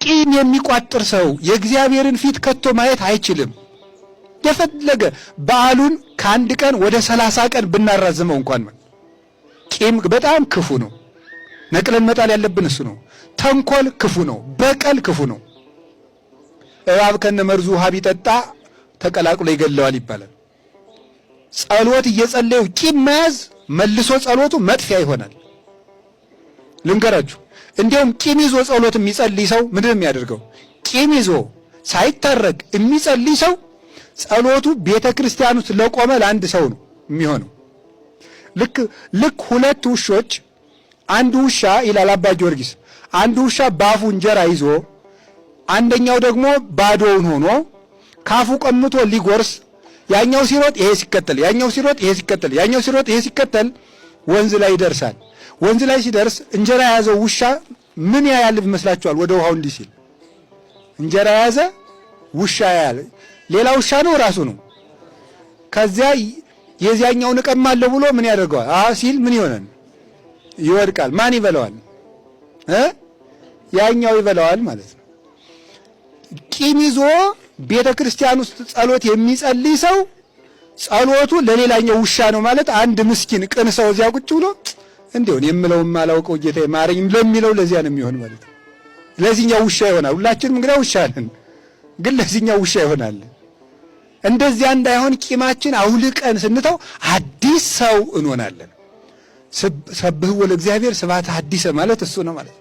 ቂም የሚቋጥር ሰው የእግዚአብሔርን ፊት ከቶ ማየት አይችልም። የፈለገ በዓሉን ከአንድ ቀን ወደ 30 ቀን ብናራዝመው እንኳን ቂም በጣም ክፉ ነው። ነቅለን መጣል ያለብን እሱ ነው። ተንኮል ክፉ ነው። በቀል ክፉ ነው። እባብ ከነመርዙ ውሃ ቢጠጣ ተቀላቅሎ ይገለዋል ይባላል። ጸሎት እየጸለዩ ቂም መያዝ መልሶ ጸሎቱ መጥፊያ ይሆናል። ልንገራችሁ፣ እንዲያውም ቂም ይዞ ጸሎት የሚጸልይ ሰው ምንድን ነው የሚያደርገው? ቂም ይዞ ሳይታረቅ የሚጸልይ ሰው ጸሎቱ ቤተ ክርስቲያን ውስጥ ለቆመ ለአንድ ሰው ነው የሚሆነው። ልክ ሁለት ውሾች፣ አንዱ ውሻ ይላል አባ ጊዮርጊስ፣ አንዱ ውሻ ባፉ እንጀራ ይዞ አንደኛው ደግሞ ባዶውን ሆኖ ካፉ ቀምቶ ሊጎርስ፣ ያኛው ሲሮጥ ይሄ ሲከተል፣ ያኛው ሲሮጥ ይሄ ሲከተል፣ ያኛው ሲሮጥ ይሄ ሲከተል ወንዝ ላይ ይደርሳል። ወንዝ ላይ ሲደርስ እንጀራ የያዘው ውሻ ምን ያያል ይመስላችኋል? ወደ ውሃው እንዲህ ሲል እንጀራ የያዘ ውሻ ያያል። ሌላ ውሻ ነው ራሱ ነው። ከዚያ የዚያኛውን እቀማለሁ ብሎ ምን ያደርገዋል? ሲል ምን ይሆናል? ይወድቃል። ማን ይበላዋል? ያኛው ይበላዋል ማለት ነው። ቂም ይዞ ቤተ ክርስቲያን ውስጥ ጸሎት የሚጸልይ ሰው ጸሎቱ ለሌላኛው ውሻ ነው ማለት አንድ ምስኪን ቅን ሰው እዚያ ቁጭ ብሎ እንዴውን የምለውም ማላውቀው ጌታዬ ማረኝ ለሚለው ለዚያ ነው የሚሆን ማለት ነው። ለዚህኛው ውሻ ይሆናል። ሁላችንም እንግዲህ ውሻ ነን፣ ግን ለዚህኛው ውሻ ይሆናል። እንደዚያ እንዳይሆን ቂማችን አውልቀን ስንተው አዲስ ሰው እንሆናለን። ሰብህው ለእግዚአብሔር ስብሐተ ሐዲሰ ማለት እሱ ነው ማለት